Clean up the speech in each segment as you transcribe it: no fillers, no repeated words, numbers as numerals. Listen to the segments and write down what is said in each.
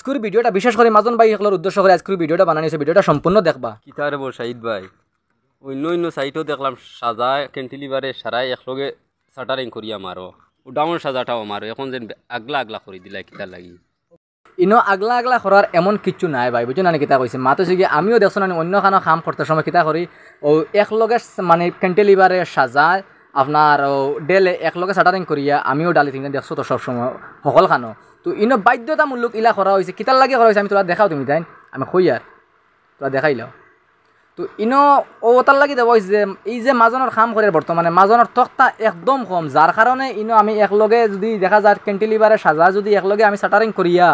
আজকের ভিডিওটা বিশেষ করে মাজন ভাই সকলের উদ্দেশ্য করে আজকের ভিডিওটা বানানিছে, ভিডিওটা সম্পূর্ণ দেখবা। কিতারে বল শাহিদ ভাই, অন্য অন্য সাইটও দেখলাম সাজা ক্যান্টিলিভারে সারাই একলগে শাটারিং করিয়া মারো, ও ডাউন সাজাটাও মারো, এখন যেন আগলা আগলা করে দিলা কিতার লাগি। ইনো আগলা আগলা করার এমন কিচ্ছু নাই ভাই, বুঝছো না কিতা কইছে মাতো কি আমিও দেখছো না অন্য খানো কাম করতে সময় কিতা করি ও একলগে মানে ক্যান্টিলিভারে সাজায় আপনার ও ডেলে একলগে শাটারিং করিয়া আমিও ডালি থিঙ্গা দেখছো তো সবসময় সকল খানো। তো ইনো বাধ্যতামূলক ইলা করা হয়েছে, কিতার লাগে করা হয়েছে আমি তোরা দেখাও, তুমি তাই আমি কই আর তোরা দেখাইলাও। তো ইনো ও তার লাগি দেওয়া হয়েছে যে এই যে মাজনের কাম করে বর্তমানে মাজনের তক্তা একদম কম, যার কারণে ইনো আমি একলগে যদি দেখা যায় ক্যান্টিলিভারে সাজা যদি একলগে আমি শাটারিং করিয়া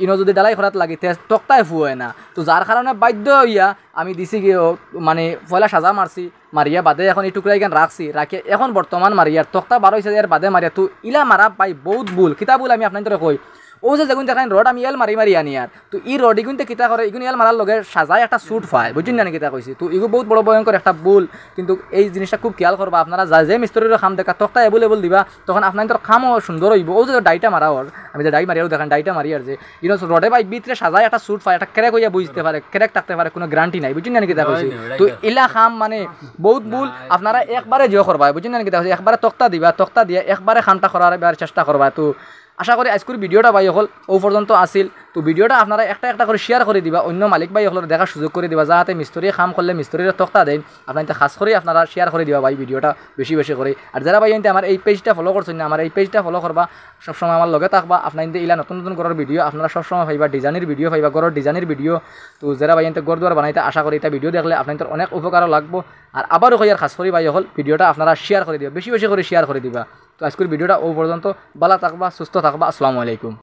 ইনো যদি ডালাই খরাত লাগি তক্তায় ফুয়ে না, তো যার কারণে বাধ্য হইয়া আমি দিছি গিয়ে মানে পয়লা সাজা মারছি, মারিয়া বাদে এখন এই টুকরা এখান রাখছি রাখি এখন বর্তমান মারিয়ার তক্তা 12 এর বাদে মারিয়া। তো ইলা মারা পাই বহুত ভুল, কিতা ভুল আমি আপনার কই ও যে যেগুন দেখান রড আমি এল মারি মারি আনি আর তো ই রড এগুনতে কিতা করে এগুন এল মারার লগে সাজায় একটা স্যুট পায়, বুঝছেন না কিতা কইছি। তো এগুলো বহুত বড় ভয়ঙ্কর একটা ভুল, কিন্তু এই জিনিসটা খুব খেয়াল করবা আপনারা, যা যে মিস্ত্রির খাম দেখা তক্তা এভেলেবল দিবা তখন আপনার খামও সুন্দর হইব। ও যে ডাইটা মারা ওর আমি যে ডাই মারিয়াও দেখেন ডাইটা মারি আর যে ইনো রডে বাই ভিতরে সাজায় একটা স্যুট পায়, একটা ক্র্যাক হইয়া বুঝতে পারে ক্র্যাক থাকতে পারে, কোনো গ্যারান্টি নাই, বুঝছেন না কিতা কইছি। তো ইলা খাম মানে বহুত ভুল, আপনারা একবারে জিও করবা, বুঝছেন না কিতা কইছি, একবারে তক্তা দিবা, তক্তা দিয়ে একবারে খামটা করার চেষ্টা করবা। তো আশা করি আজকের ভিডিওটা ভাই হল ও পর্যন্ত আসিল। তো ভিডিওটা আপনারা একটা একটা করে শেয়ার করে দিবা, অন্য মালিক ভাই হলের দেখার সুযোগ করে দিবা, যাতে মিস্ত্রি কাম করলে মিস্ত্রির তক্তা দেন আপনার খাস করে আপনারা শেয়ার করে দিবা ভাই ভিডিওটা বেশি বেশি করে। আর যারা ভাই আমার এই পেজটা ফলো করছেন না, আমার এই পেজটা ফলো করবা, সবসময় আমার লগে থাকবা। আপনার ইলা নতুন নতুন করার ভিডিও আপনারা সবসময় পাইবা, ডিজাইনের ভিডিও পাইবা, গড়ের ডিজাইনের ভিডিও। তো যারা ভাই গড় দুয়ার বানাইতে আশা করি এটা ভিডিও দেখলে আপনাদের অনেক উপকারও লাগবো। আর আবারও কই আর খাস করি ভাই হল ভিডিওটা আপনারা শেয়ার করে দিবা, বেশি বেশি করে শেয়ার করে দিবা। তো আজকের ভিডিওটা ও পর্যন্ত ভালো থাকবা, সুস্থ থাকবা, আসসালামু আলাইকুম।